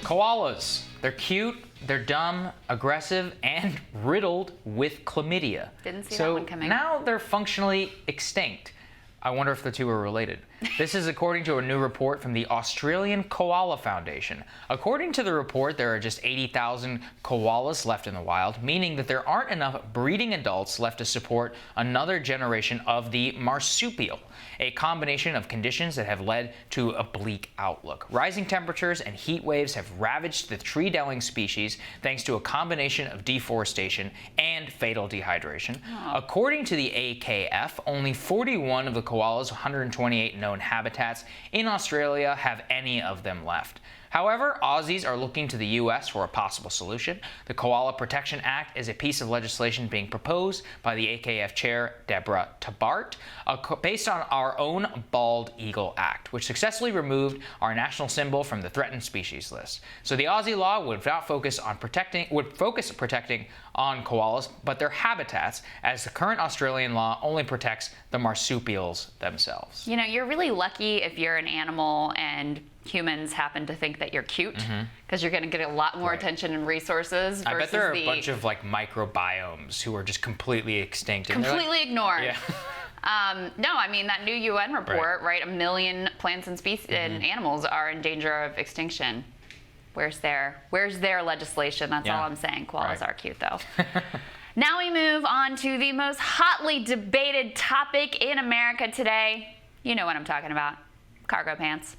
Koalas. They're cute, they're dumb, aggressive, and riddled with chlamydia. Didn't see that one coming. So now they're functionally extinct. I wonder if the two are related. This is according to a new report from the Australian Koala Foundation. According to the report, there are just 80,000 koalas left in the wild, meaning that there aren't enough breeding adults left to support another generation of the marsupial, a combination of conditions that have led to a bleak outlook. Rising temperatures and heat waves have ravaged the tree-dwelling species thanks to a combination of deforestation and fatal dehydration. Oh. According to the AKF, only 41 of the koalas' 128 known habitats in Australia have any of them left. However, Aussies are looking to the U.S. for a possible solution. The Koala Protection Act is a piece of legislation being proposed by the AKF chair, Deborah Tabart, based on our own Bald Eagle Act, which successfully removed our national symbol from the threatened species list. So the Aussie law would focus protecting on koalas, but their habitats, as the current Australian law only protects the marsupials themselves. You know, you're really lucky if you're an animal and humans happen to think that you're cute, because you're going to get a lot more attention and resources. I bet there are a bunch of like microbiomes who are just completely extinct. Completely ignored. Yeah. No, I mean, that new UN report, right? 1 million plants and species and animals are in danger of extinction. Where's their legislation? That's all I'm saying. Koalas are cute, though. Now we move on to the most hotly debated topic in America today. You know what I'm talking about. Cargo pants.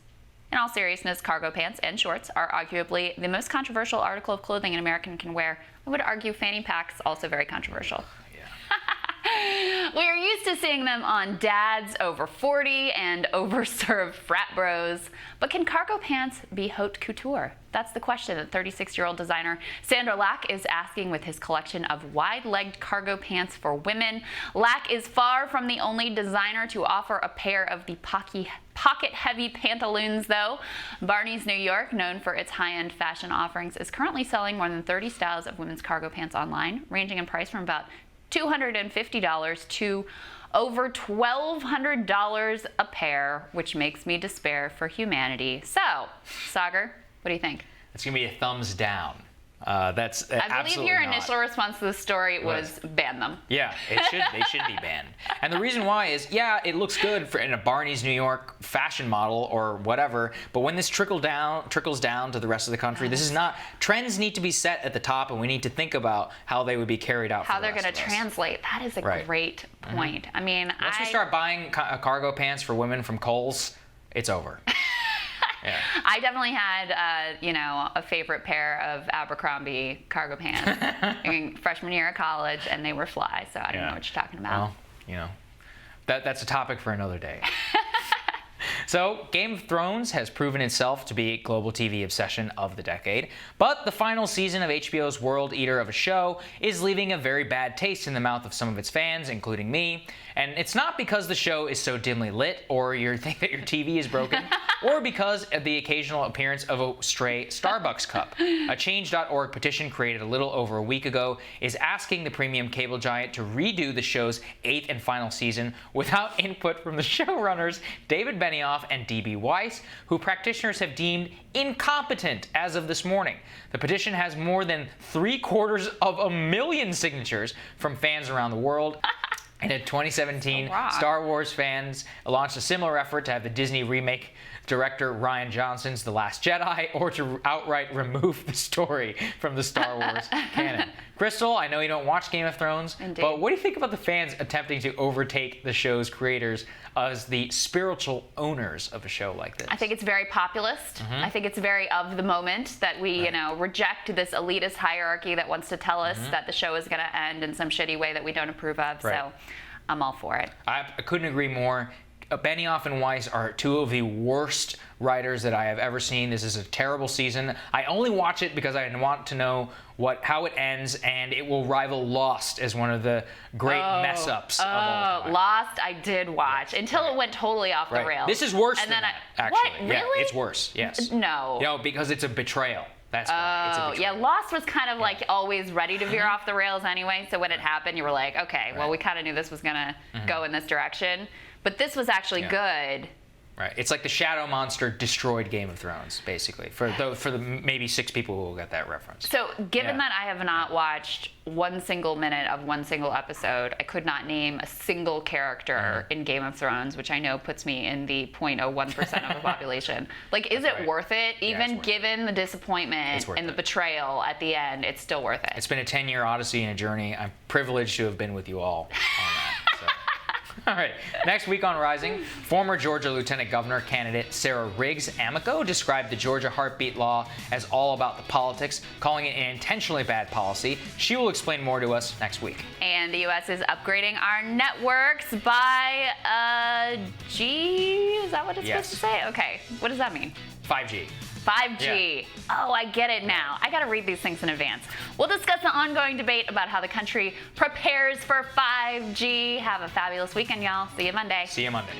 In all seriousness, cargo pants and shorts are arguably the most controversial article of clothing an American can wear. I would argue fanny packs, also very controversial. We are used to seeing them on dads over 40 and overserved frat bros. But can cargo pants be haute couture? That's the question that 36-year-old designer Sandor Lack is asking with his collection of wide-legged cargo pants for women. Lack is far from the only designer to offer a pair of the pocket-heavy pantaloons, though. Barney's New York, known for its high-end fashion offerings, is currently selling more than 30 styles of women's cargo pants online, ranging in price from about $250 to over $1,200 a pair, which makes me despair for humanity. So, Sagar, what do you think? It's going to be a thumbs down. That's I believe your initial response to the story was ban them. Yeah, they should be banned. And the reason why is, yeah, it looks good in a Barney's New York fashion model or whatever, but when this trickles down to the rest of the country, this is not, trends need to be set at the top, and we need to think about how they would be carried out. How they're going to translate. That is a great point. I mean, once we start buying cargo pants for women from Kohl's, it's over. Yeah. I definitely had, a favorite pair of Abercrombie cargo pants freshman year of college, and they were fly, so I don't know what you're talking about. Well, that's a topic for another day. So, Game of Thrones has proven itself to be a global TV obsession of the decade, but the final season of HBO's World Eater of a show is leaving a very bad taste in the mouth of some of its fans, including me. And it's not because the show is so dimly lit, or you think that your TV is broken, or because of the occasional appearance of a stray Starbucks cup. A Change.org petition created a little over a week ago is asking the premium cable giant to redo the show's 8th and final season without input from the showrunners David Benioff and D.B. Weiss, who practitioners have deemed incompetent as of this morning. The petition has more than 750,000 signatures from fans around the world. And in 2017, Star Wars fans launched a similar effort to have the Disney remake director Rian Johnson's The Last Jedi, or to outright remove the story from the Star Wars canon. Crystal, I know you don't watch Game of Thrones, but what do you think about the fans attempting to overtake the show's creators as the spiritual owners of a show like this? I think it's very populist. I think it's very of the moment that we, reject this elitist hierarchy that wants to tell us that the show is going to end in some shitty way that we don't approve of. So I'm all for it. I couldn't agree more. Benioff and Weiss are two of the worst writers that I have ever seen. This is a terrible season. I only watch it because I want to know how it ends, and it will rival Lost as one of the great mess-ups of all time. Lost I did watch until it went totally off the rails. This is worse than that, actually. What? Really? Yeah, it's worse, yes. No. Because it's a betrayal. That's why. It's a betrayal. Yeah, Lost was kind of like always ready to veer off the rails anyway, so when it happened, you were like, okay, well, we kind of knew this was going to go in this direction. But this was actually good. Right. It's like the Shadow Monster destroyed Game of Thrones, basically, for the maybe 6 people who will get that reference. So, given that I have not watched one single minute of one single episode, I could not name a single character in Game of Thrones, which I know puts me in the 0.01% of the population. Like, is it worth it? Even given the disappointment and the betrayal at the end, it's still worth it. It's been a 10-year odyssey and a journey. I'm privileged to have been with you all on that. All right. Next week on Rising, former Georgia Lieutenant Governor candidate Sarah Riggs Amico described the Georgia heartbeat law as all about the politics, calling it an intentionally bad policy. She will explain more to us next week. And the U.S. is upgrading our networks by G. Is that what it's supposed to say? Okay. What does that mean? 5G. 5G. Yeah. Oh, I get it now. I got to read these things in advance. We'll discuss the ongoing debate about how the country prepares for 5G. Have a fabulous weekend, y'all. See you Monday. See you Monday.